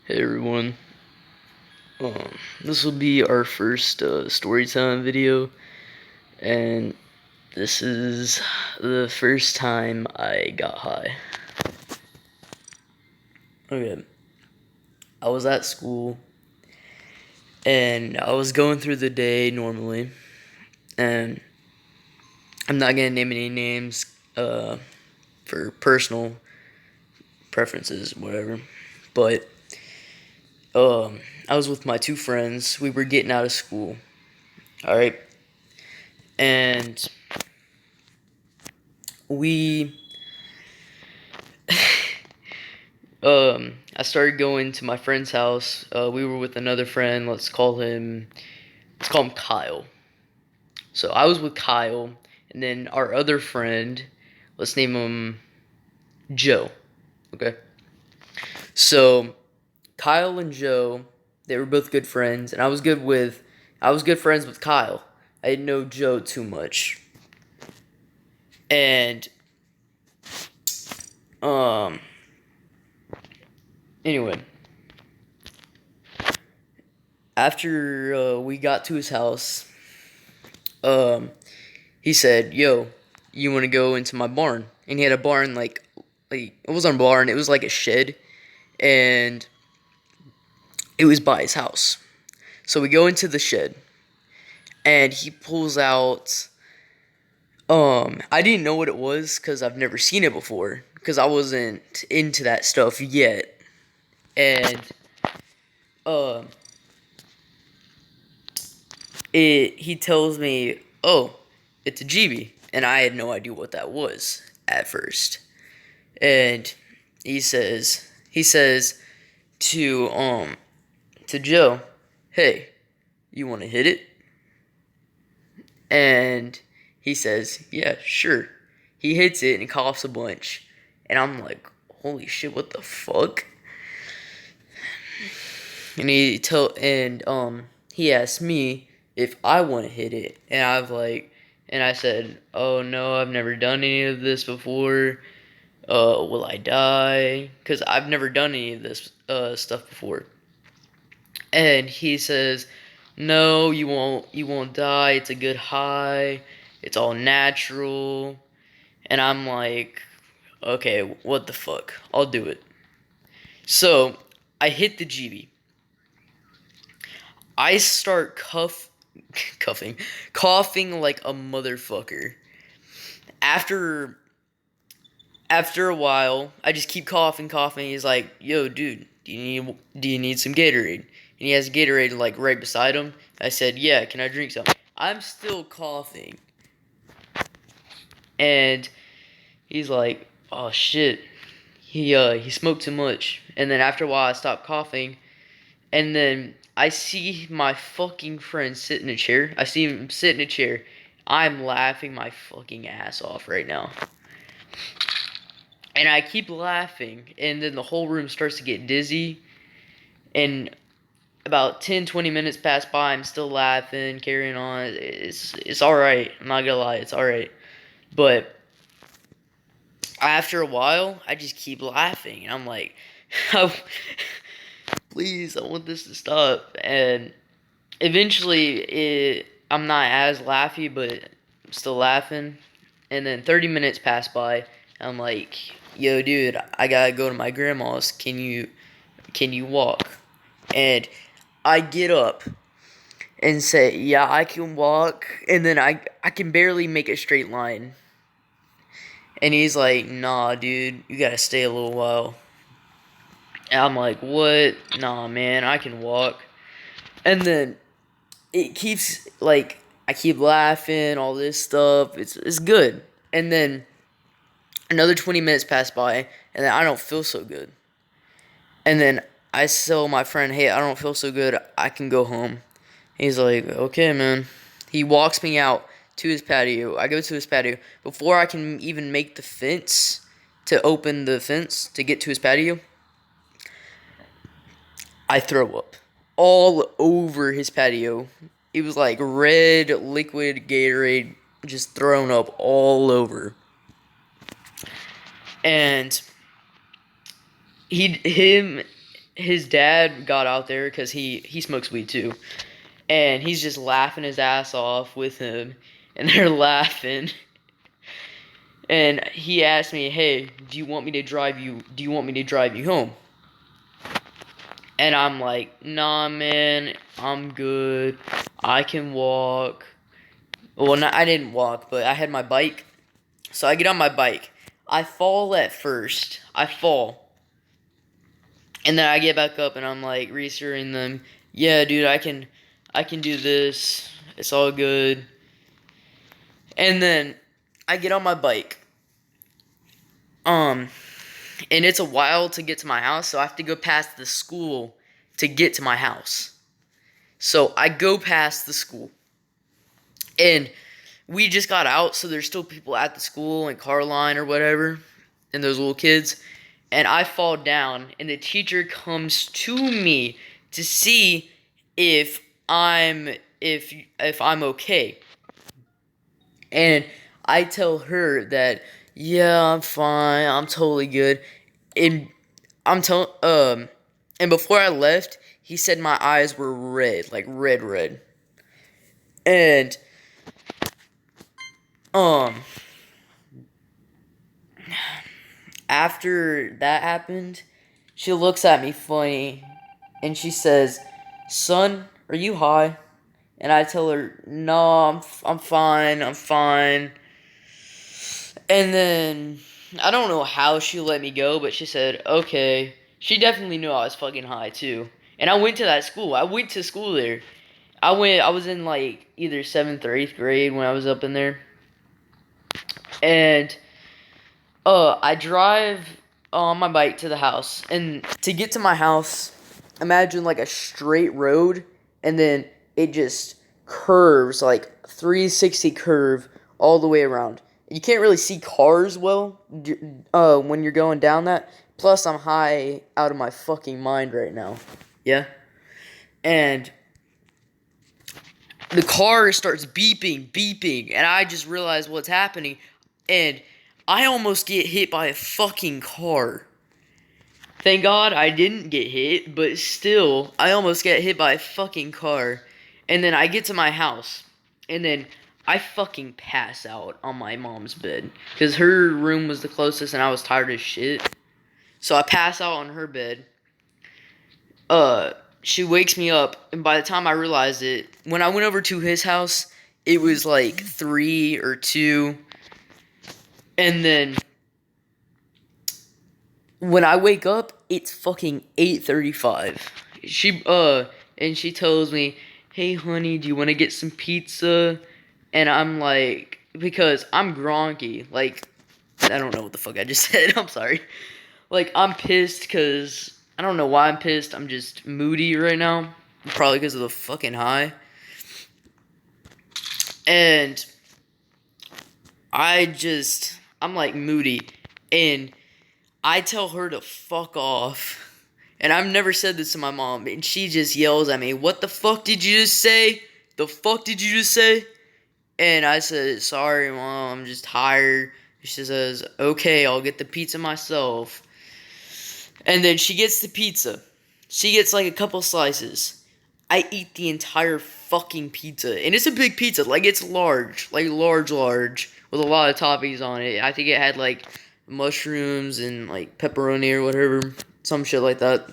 Hey everyone. This will be our first story time video, and this is the first time I got high. Okay, I was at school, and I was going through the day normally, and I'm not gonna name any names for personal preferences, whatever, but I was with my two friends. We were getting out of school, all right, and we I started going to my friend's house. We were with another friend. Let's call him Kyle. So I was with Kyle, and then our other friend, let's name him Joe. Okay. So Kyle and Joe, they were both good friends, and I was good friends with Kyle. I didn't know Joe too much, and um, anyway, after we got to his house, um, he said, "Yo, you want to go into my barn?" And he had a barn like it wasn't a barn, it was like a shed, and it was by his house. So we go into the shed, and he pulls out. I didn't know what it was because I've never seen it before because I wasn't into that stuff yet, and um, he tells me, "Oh, it's a GB," and I had no idea what that was at first. And he says to Joe, "Hey, you want to hit it?" And he says, "Yeah, sure." He hits it and coughs a bunch, and I'm like, "Holy shit, what the fuck?" And he asked me if I want to hit it, and I said, "Oh no, I've never done any of this before. Will I die? Because I've never done any of this stuff before." And he says, "No, you won't. You won't die. It's a good high. It's all natural." And I'm like, "Okay, what the fuck? I'll do it." So I hit the GB. I start cuffing, coughing like a motherfucker. After after a while, I just keep coughing. He's like, "Yo, dude, do you need some Gatorade?" And he has Gatorade like right beside him. I said, "Yeah, can I drink some?" I'm still coughing, and he's like, "Oh shit, he smoked too much." And then after a while, I stopped coughing, and then I see my fucking friend sit in a chair. I see him sit in a chair. I'm laughing my fucking ass off right now. And I keep laughing, and then the whole room starts to get dizzy. And about 10, 20 minutes pass by. I'm still laughing, carrying on. It's all right. I'm not gonna lie, it's all right. But after a while, I just keep laughing, and I'm like, please, I want this to stop. And eventually, I'm not as laughy, but I'm still laughing. And then 30 minutes pass by. And I'm like, "Yo, dude, I gotta go to my grandma's. Can you walk?" And I get up and say, "Yeah, I can walk." And then I can barely make a straight line. And he's like, "Nah, dude, you gotta stay a little while." And I'm like, "What? Nah, man, I can walk." And then it keeps like I keep laughing, all this stuff. It's good. And then another 20 minutes pass by, and then I don't feel so good. And then I tell my friend, "Hey, I don't feel so good. I can go home." He's like, "Okay, man." He walks me out to his patio. I go to his patio. Before I can even make the fence to open the fence to get to his patio, I throw up all over his patio. It was like red liquid Gatorade just thrown up all over. And him his dad got out there because he smokes weed too, and he's just laughing his ass off with him, and they're laughing. And he asked me, "Hey, do you want me to drive you? Do you want me to drive you home?" And I'm like, "Nah, man, I'm good. I can walk." Well, not, I didn't walk, but I had my bike. So I get on my bike. I fall at first. I fall. And then I get back up and I'm like reassuring them, "Yeah, dude, I can do this. It's all good." And then I get on my bike. Um and it's a while to get to my house, so I have to go past the school to get to my house. So I go past the school. And we just got out, so there's still people at the school and car line or whatever, and those little kids. And I fall down, and the teacher comes to me to see if I'm if I'm okay. And I tell her that, yeah, I'm fine, I'm totally good. And I'm telling and before I left, he said my eyes were red, like red. And um after that happened, she looks at me funny and she says, "Son, are you high?" And I tell her, "No, I'm fine, I'm fine." And then I don't know how she let me go, but she said, "Okay." She definitely knew I was fucking high too. And I went to that school. I went to school there. I was in like either 7th or 8th grade when I was up in there. And I drive on my bike to the house, and to get to my house, imagine like a straight road, and then it just curves like 360 curve all the way around. You can't really see cars well when you're going down that. Plus, I'm high out of my fucking mind right now. Yeah, and the car starts beeping, and I just realize what's happening, and I almost get hit by a fucking car. Thank God I didn't get hit, but still, I almost get hit by a fucking car. And then I get to my house, and then I fucking pass out on my mom's bed. Because her room was the closest, and I was tired as shit. So I pass out on her bed. She wakes me up, and by the time I realized it, when I went over to his house, it was like 3 or 2. And then when I wake up, it's fucking 8:35. And she tells me, "Hey honey, do you want to get some pizza?" And I'm like, because I'm gronky, like, I don't know what the fuck I just said, I'm sorry. Like, I'm pissed because, I don't know why I'm pissed, I'm just moody right now. Probably because of the fucking high. And I'm like moody, and I tell her to fuck off. And I've never said this to my mom, and she just yells at me, "What the fuck did you just say? The fuck did you just say?" And I said, "Sorry, Mom, I'm just tired." She says, "Okay, I'll get the pizza myself." And then she gets the pizza. She gets like a couple slices. I eat the entire fucking pizza. And it's a big pizza. Like, it's large. Like, large. With a lot of toppings on it. I think it had like mushrooms and like pepperoni or whatever. Some shit like that.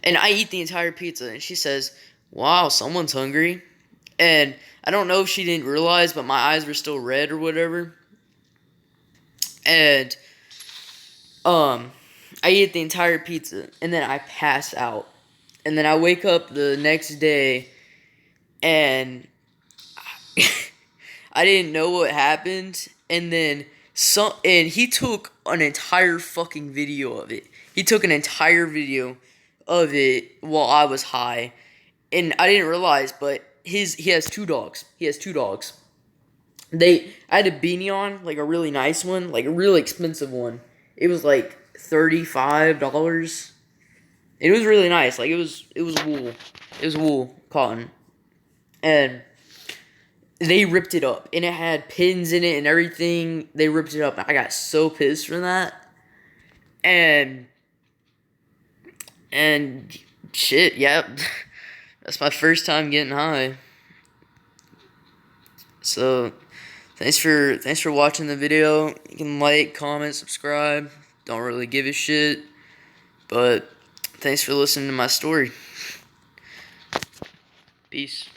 And I eat the entire pizza. And she says, "Wow, someone's hungry." And I don't know if she didn't realize, but my eyes were still red or whatever. And I eat the entire pizza, and then I pass out. And then I wake up the next day, and I didn't know what happened. And then and he took an entire fucking video of it. He took an entire video of it while I was high, and I didn't realize, but he has 2 dogs. He has 2 dogs. I had a beanie on, like a really nice one, like a really expensive one. It was like $35. It was really nice. Like, it was wool. It was wool, cotton. And they ripped it up. And it had pins in it and everything. They ripped it up. I got so pissed from that. And And shit, yeah, that's my first time getting high. So thanks for watching the video. You can like, comment, subscribe. Don't really give a shit, but thanks for listening to my story. Peace.